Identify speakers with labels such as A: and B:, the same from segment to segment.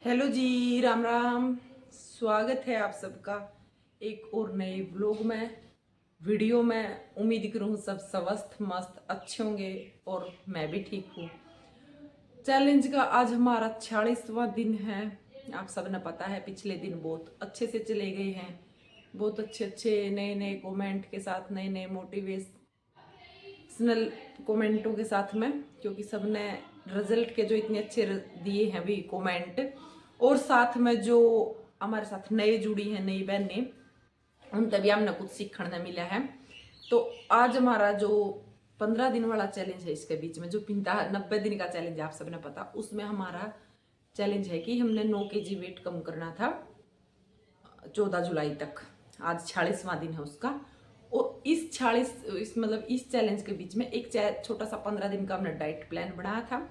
A: Hello जी, राम राम। स्वागत है आप सबका एक और नए व्लॉग में, वीडियो में। उम्मीद करूँ सब स्वस्थ मस्त अच्छे होंगे और मैं भी ठीक हूँ। चैलेंज का आज हमारा 46वां दिन है। आप सब ने पता है पिछले दिन बहुत अच्छे से चले गए हैं, बहुत अच्छे अच्छे नए नए कमेंट के साथ, नए नए मोटिवेशनल कमेंटों के साथ में, क्योंकि सबने रिजल्ट के जो इतने अच्छे दिए हैं अभी कमेंट, और साथ में जो हमारे साथ नए जुड़ी हैं नई बहनें, उन तभी हमने कुछ सीखने मिला है। तो आज हमारा जो 15 दिन वाला चैलेंज है, इसके बीच में जो 90 दिन का चैलेंज है, आप सबने पता, उसमें हमारा चैलेंज है कि हमने 9 kg वेट कम करना था 14 जुलाई तक। आज 46वां दिन है उसका। और इस 40 इस चैलेंज के बीच में एक छोटा सा 15 दिन का हमने डाइट प्लान बनाया था,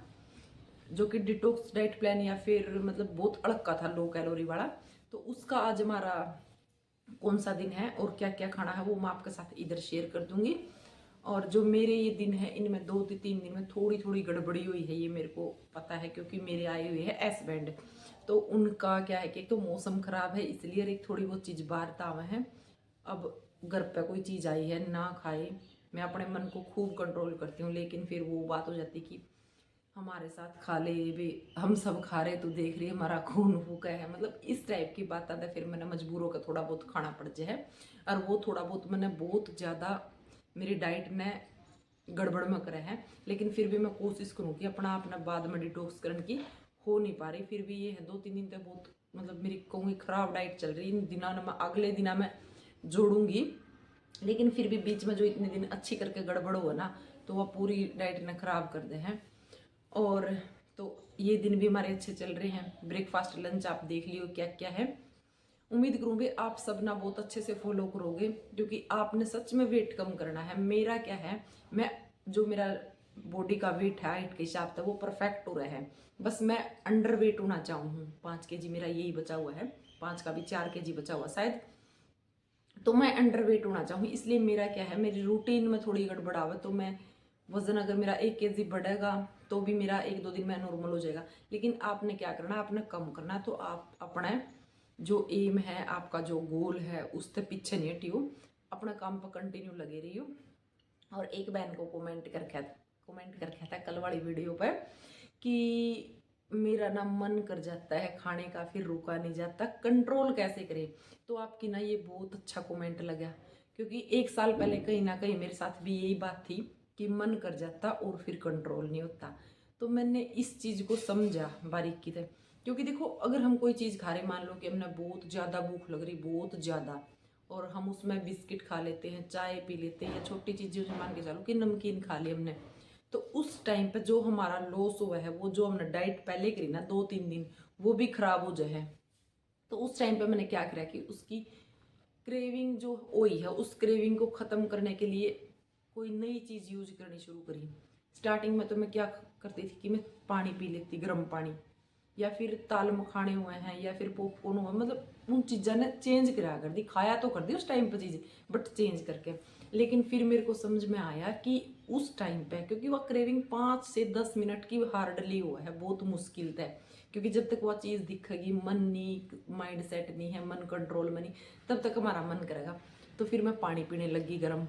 A: जो कि डिटॉक्स डाइट प्लान या फिर बहुत अड़क का था, लो कैलोरी वाला। तो उसका आज हमारा कौन सा दिन है और क्या क्या खाना है वो मैं आपके साथ इधर शेयर कर दूंगी। और जो मेरे ये दिन है, इनमें 2 से 3 दिन में थोड़ी थोड़ी गड़बड़ी हुई है, ये मेरे को पता है, क्योंकि मेरे आए हुए हैं हस्बैंड। तो उनका क्या है कि एक तो मौसम खराब है इसलिए, और एक थोड़ी बहुत चीज़ बाहर तावा है। अब घर पे कोई चीज़ आई है ना खाए, मैं अपने मन को खूब कंट्रोल करती हूँ, लेकिन फिर वो बात हो जाती कि हमारे साथ खा ले भी, हम सब खा रहे तो देख रही हमारा खून फूका है, इस टाइप की बात आता है। फिर मैंने मजबूरों का थोड़ा बहुत खाना पड़ जाए है। और वो थोड़ा बहुत मैंने बहुत ज़्यादा मेरी डाइट ने गड़बड़ में करे हैं, लेकिन फिर भी मैं कोशिश करूँ कि अपना अपना बाद में डिटॉक्स करने की हो नहीं पा रही। फिर भी ये है 2-3 दिन तक बहुत मेरी कहूँगी खराब डाइट चल रही। इन दिनों में अगले दिना में जोड़ूंगी, लेकिन फिर भी बीच में जो इतने दिन अच्छी करके गड़बड़ हुआ ना, तो वह पूरी डाइट ने खराब कर दे हैं। और तो ये दिन भी हमारे अच्छे चल रहे हैं। ब्रेकफास्ट लंच आप देख लियो क्या क्या है। उम्मीद करूँगी आप सब ना बहुत अच्छे से फॉलो करोगे, क्योंकि आपने सच में वेट कम करना है। मेरा क्या है, मैं जो मेरा बॉडी का वेट है हाइट के हिसाब से वो परफेक्ट हो रहा है। बस मैं अंडर वेट होना चाहूँ हूँ। 5 kg मेरा यही बचा हुआ है, 5 का भी 4 kg बचा हुआ शायद। तो मैं अंडर वेट होना चाहूँ, इसलिए मेरा क्या है, मेरी रूटीन में थोड़ी गड़बड़ आवे तो मैं वजन, अगर मेरा 1 kg बढ़ेगा तो भी मेरा 1-2 दिन में नॉर्मल हो जाएगा। लेकिन आपने क्या करना, आपने कम करना। तो आप अपना जो एम है, आपका जो गोल है, उससे पीछे नहीं हटियो, अपना काम पर कंटिन्यू लगे रहियो। और एक बहन को कमेंट कर था कल वाली वीडियो पर कि मेरा ना मन कर जाता है खाने का, फिर रुका नहीं जाता, कंट्रोल कैसे करें। तो आपकी ना ये बहुत अच्छा कमेंट लगा, क्योंकि 1 साल पहले कहीं ना कहीं मेरे साथ भी यही बात थी कि मन कर जाता और फिर कंट्रोल नहीं होता। तो मैंने इस चीज़ को समझा बारीकी से, क्योंकि देखो अगर हम कोई चीज़ खा रहे, मान लो कि हमने बहुत ज़्यादा भूख लग रही, बहुत ज़्यादा, और हम उसमें बिस्किट खा लेते हैं, चाय पी लेते हैं, या छोटी चीज़ें जो मान के चलो कि नमकीन खा ली हमने, तो उस टाइम पे जो हमारा लॉस हुआ है, वो जो हमने डाइट पहले करी ना 2-3 दिन, वो भी खराब हो जाए। तो उस टाइम पे मैंने क्या करा कि उसकी क्रेविंग जो हुई है, उस क्रेविंग को ख़त्म करने के लिए कोई नई चीज़ यूज करनी शुरू करी। स्टार्टिंग में तो मैं क्या करती थी कि मैं पानी पी लेती, गर्म पानी, या फिर ताल मखाने हुए हैं, या फिर पॉपकॉर्न हुआ, उन चीज़ों ने चेंज करा कर दी। खाया तो कर दी उस टाइम पर चीज़, बट चेंज करके। लेकिन फिर मेरे को समझ में आया कि उस टाइम पे, क्योंकि वह क्रेविंग 5 से 10 मिनट की हार्डली हुआ है, बहुत मुश्किल था, क्योंकि जब तक वह चीज़ दिखेगी, मन नहीं, माइंड सेट नहीं है, मन कंट्रोल में नहीं, तब तक हमारा मन करेगा। तो फिर मैं पानी पीने लगी गर्म,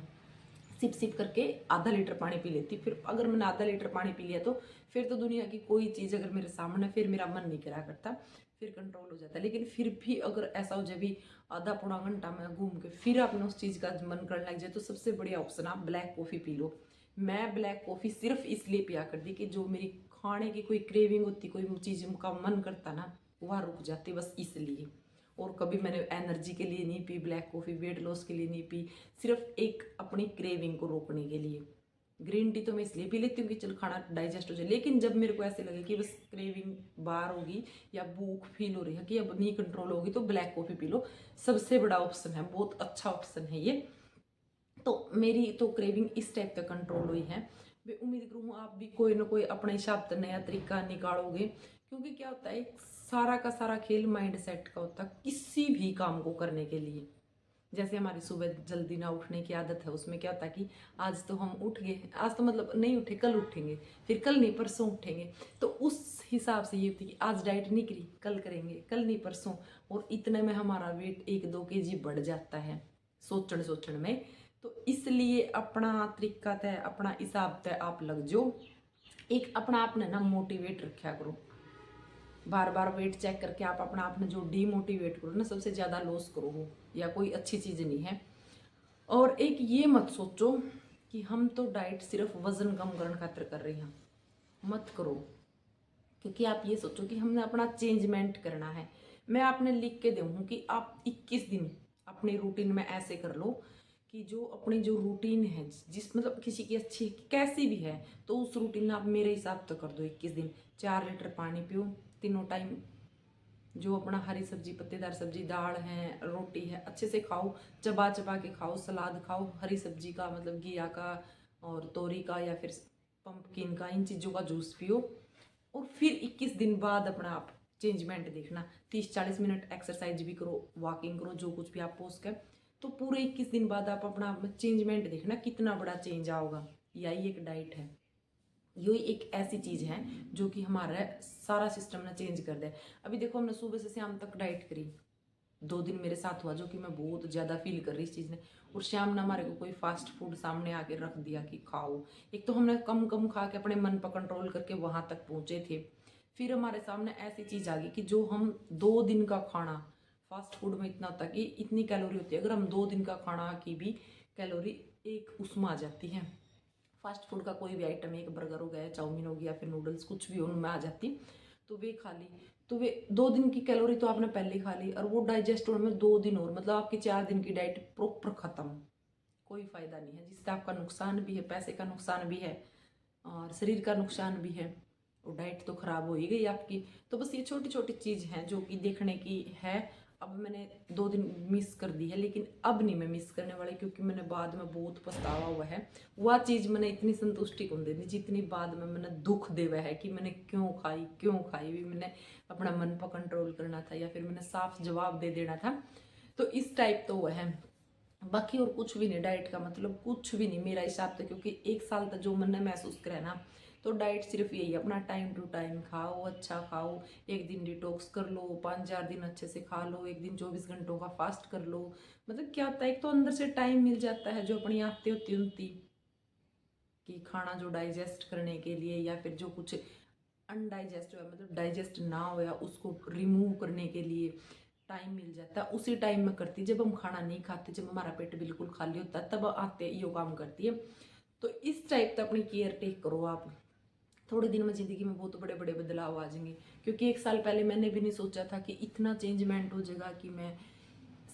A: सिप सिप करके आधा लीटर पानी पी लेती। फिर अगर मैंने आधा लीटर पानी पी लिया तो फिर तो दुनिया की कोई चीज़ अगर मेरे सामने, फिर मेरा मन नहीं करा करता, फिर कंट्रोल हो जाता। लेकिन फिर भी अगर ऐसा हो जाए भी आधा पौना घंटा में घूम के फिर आपने उस चीज़ का मन करने लग जाए, तो सबसे बढ़िया ऑप्शन आप ब्लैक कॉफ़ी पी लो। मैं ब्लैक कॉफ़ी सिर्फ इसलिए पिया करती कि जो मेरी खाने की कोई क्रेविंग होती, कोई चीज़ का मन करता ना, वह रुक जाती, बस इसलिए। और कभी मैंने एनर्जी के लिए नहीं P black coffee, weight loss के लिए नहीं पी, सिर्फ एक अपनी क्रेविंग को रोकने के लिए। ग्रीन टी तो मैं इसलिए पी लेती हूँ कि चल खाना डाइजेस्ट हो जाए, लेकिन जब मेरे को ऐसे लगे कि बस क्रेविंग बाहर होगी या भूख फील हो रही है कि अब नहीं कंट्रोल होगी, तो ब्लैक कॉफ़ी पी लो। सबसे बड़ा ऑप्शन है, बहुत अच्छा ऑप्शन है ये। तो मेरी तो क्रेविंग इस टाइप का कंट्रोल हुई है। मैं उम्मीद करूँ आप भी कोई ना कोई अपने हिसाब से नया तरीका निकालोगे, क्योंकि क्या होता है, सारा का सारा खेल माइंड सेट का होता है किसी भी काम को करने के लिए। जैसे हमारी सुबह जल्दी ना उठने की आदत है, उसमें क्या होता है कि आज तो हम उठ गए, आज तो मतलब नहीं उठे, कल उठेंगे, फिर कल नहीं परसों उठेंगे। तो उस हिसाब से ये होती है कि आज डाइट नहीं करी, कल करेंगे, कल नहीं परसों, और इतने में हमारा वेट 1-2 kg बढ़ जाता है सोचण सोचण में। तो इसलिए अपना तरीका तय, अपना हिसाब तय आप लग जाओ। एक अपना आपने ना मोटिवेट रखा करो, बार बार वेट चेक करके आप अपना आपने जो डीमोटिवेट करो ना, सबसे ज़्यादा लॉस करो हो, या कोई अच्छी चीज़ नहीं है। और एक ये मत सोचो कि हम तो डाइट सिर्फ वजन कम करने खातिर कर रहे हैं, मत करो। क्योंकि आप ये सोचो कि हमने अपना चेंजमेंट करना है। मैं आपने लिख के दूँ कि आप 21 दिन अपनी रूटीन में ऐसे कर लो कि जो अपनी जो रूटीन है, जिस मतलब किसी की अच्छी कैसी भी है, तो उस रूटीन आप मेरे हिसाब से कर दो 21 दिन। 4 लीटर पानी पियो तीनों टाइम, जो अपना हरी सब्जी, पत्तेदार सब्जी, दाल है, रोटी है, अच्छे से खाओ, चबा चबा के खाओ, सलाद खाओ, हरी सब्जी का मतलब घिया का और तोरी का या फिर पंपकिन का, इन चीज़ों का जूस पियो। और फिर 21 दिन बाद अपना आप चेंजमेंट देखना। 30-40 मिनट एक्सरसाइज भी करो, वॉकिंग करो, जो कुछ भी आप पोस्ट कर, तो पूरे 21 दिन बाद आप अपना चेंजमेंट देखना, कितना बड़ा चेंज आओगा। यही एक डाइट है, यही एक ऐसी चीज़ है जो कि हमारा सारा सिस्टम ना चेंज कर दे। अभी देखो हमने सुबह से शाम तक डाइट करी, 2 दिन मेरे साथ हुआ जो कि मैं बहुत ज़्यादा फील कर रही इस चीज़ ने। और शाम ने हमारे को कोई फास्ट फूड सामने आके रख दिया कि खाओ। एक तो हमने कम कम खा के अपने मन पर कंट्रोल करके वहाँ तक पहुँचे थे, फिर हमारे सामने ऐसी चीज़ आ गई कि जो हम 2 दिन का खाना, फास्ट फूड में इतना होता है कि इतनी कैलोरी होती है, अगर हम 2 दिन का खाना की भी कैलोरी एक उसमें आ जाती है। फास्ट फूड का कोई भी आइटम, एक बर्गर हो गया, चाउमीन हो गया, फिर नूडल्स, कुछ भी उनमें आ जाती, तो वे खा ली, तो वे 2 दिन की कैलोरी तो आपने पहले खा ली, और वो डाइजेस्ट होने में 2 दिन और, मतलब आपकी 4 दिन की डाइट प्रॉपर खत्म। कोई फायदा नहीं है, जिससे आपका नुकसान भी है, पैसे का नुकसान भी है और शरीर का नुकसान भी है, और डाइट तो खराब हो ही गई आपकी। तो बस ये छोटी छोटी चीज़ हैं जो कि देखने की है। अब मैंने 2 दिन मिस कर दी है, लेकिन अब नहीं मैं मिस करने वाली, क्योंकि मैंने बाद में बहुत पछतावा हुआ है। वह चीज़ मैंने इतनी संतुष्टि को देनी जितनी बाद में मैंने दुख देवा है कि मैंने क्यों खाई भी, मैंने अपना मन पर कंट्रोल करना था, या फिर मैंने साफ जवाब दे देना था। तो इस टाइप तो वह है, बाकी और कुछ भी नहीं। डाइट का मतलब कुछ भी नहीं मेरा हिसाब से, क्योंकि 1 साल तक जो मैंने महसूस करा ना, तो डाइट सिर्फ यही है, अपना टाइम टू टाइम खाओ, अच्छा खाओ, एक दिन डिटॉक्स कर लो, 5-4 दिन अच्छे से खा लो, एक दिन 24 घंटों का फास्ट कर लो। मतलब क्या होता है, एक तो अंदर से टाइम मिल जाता है, जो अपनी आदतें होती उनकी, कि खाना जो डाइजेस्ट करने के लिए, या फिर जो कुछ अनडाइजेस्ट हुआ, मतलब डाइजेस्ट ना होया, उसको रिमूव करने के लिए टाइम मिल जाता है, उसी टाइम में करती है। जब हम खाना नहीं खाते, जब हमारा पेट बिल्कुल खाली होता है, तब आते ये काम करती है। तो इस टाइप का अपनी केयर टेक करो आप, थोड़े दिन में ज़िंदगी में बहुत बड़े बड़े बदलाव आ जाएंगे। क्योंकि 1 साल पहले मैंने भी नहीं सोचा था कि इतना चेंजमेंट हो जाएगा, कि मैं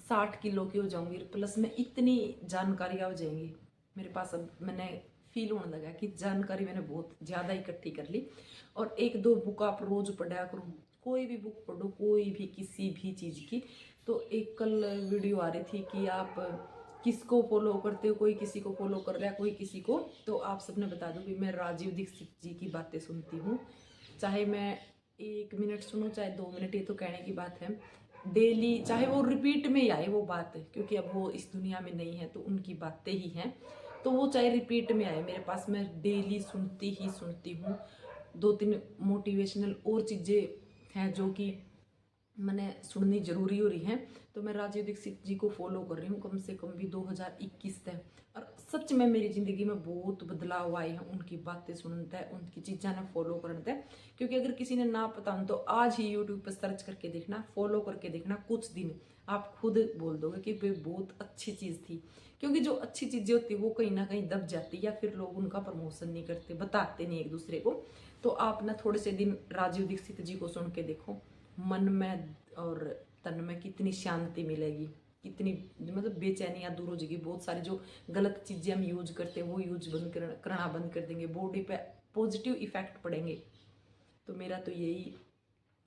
A: 60 किलो की हो जाऊंगी, प्लस में इतनी जानकारियाँ हो जाएंगी मेरे पास। अब मैंने फील होने लगा कि जानकारी मैंने बहुत ज़्यादा इकट्ठी कर ली। और 1-2 बुक आप रोज़ पढ़ा करो, कोई भी बुक पढ़ो, कोई भी किसी भी चीज़ की। तो एक कल वीडियो आ रही थी कि आप किसको फॉलो करते हो, कोई किसी को फॉलो कर रहा है, कोई किसी को। तो आप सबने बता दो कि मैं राजीव दीक्षित जी की बातें सुनती हूँ, चाहे मैं 1 मिनट सुनूँ चाहे 2 मिनट, ये तो कहने की बात है। डेली चाहे वो रिपीट में ही आए वो बात, क्योंकि अब वो इस दुनिया में नहीं है, तो उनकी बातें ही हैं, तो वो चाहे रिपीट में आए मेरे पास, मैं डेली सुनती ही सुनती हूँ। 2-3 मोटिवेशनल और चीज़ें हैं जो कि मैंने सुननी जरूरी हो रही है। तो मैं राजीव दीक्षित जी को फॉलो कर रही हूँ कम से कम भी 2021 तक, और सच में मेरी ज़िंदगी में बहुत बदलाव आए हैं उनकी बातें सुनते हैं, उनकी चीज़ें ने फॉलो करते हैं। क्योंकि अगर किसी ने ना पता हो तो आज ही यूट्यूब पर सर्च करके देखना, फॉलो करके देखना, कुछ दिन आप खुद बोल दोगे कि भाई बहुत अच्छी चीज़ थी। क्योंकि जो अच्छी चीज़ें होती है वो कहीं ना कहीं दब जाती है, या फिर लोग उनका प्रमोशन नहीं करते, बताते नहीं एक दूसरे को। तो आप ना थोड़े से दिन राजीव दीक्षित जी को सुन के देखो, मन में और तन में कितनी शांति मिलेगी, कितनी मतलब बेचैनियाँ दूर हो जाएगी। बहुत सारी जो गलत चीज़ें हम यूज करते हैं वो यूज करना बंद कर देंगे, बॉडी पे पॉजिटिव इफेक्ट पड़ेंगे। तो मेरा तो यही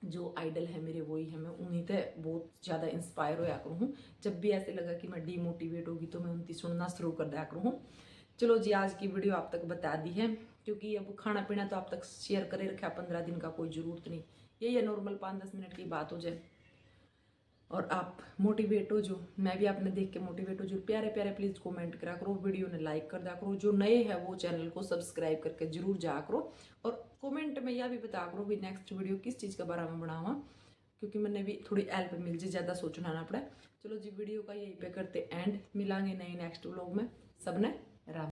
A: जो आइडल है मेरे वही है, मैं उन्हीं से बहुत ज़्यादा इंस्पायर होया करूँ हूँ। जब भी ऐसे लगा कि मैं डीमोटिवेट होगी तो मैं उनकी सुनना शुरू कर दिया करूँ हूँ। चलो जी, आज की वीडियो आप तक बता दी है, क्योंकि अब खाना पीना तो आप तक शेयर करे रखा, 15 दिन का कोई ज़रूरत नहीं, यही है नॉर्मल 5-10 मिनट की बात हो जाए। और आप मोटिवेट हो जो, मैं भी आपने देख के मोटिवेट हो जो। प्यारे प्यारे प्लीज कमेंट करा करो, वीडियो ने लाइक कर दिया करो, जो नए हैं वो चैनल को सब्सक्राइब करके जरूर जा करो। और कमेंट में यह भी बता करो भी नेक्स्ट वीडियो किस चीज़ के बारे में बनावा, क्योंकि मैंने भी थोड़ी हेल्प मिल जाए, ज़्यादा सोचना ना पड़े। चलो जी वीडियो का यहीं पे करते एंड, मिलांगे नए नेक्स्ट व्लॉग में। सबने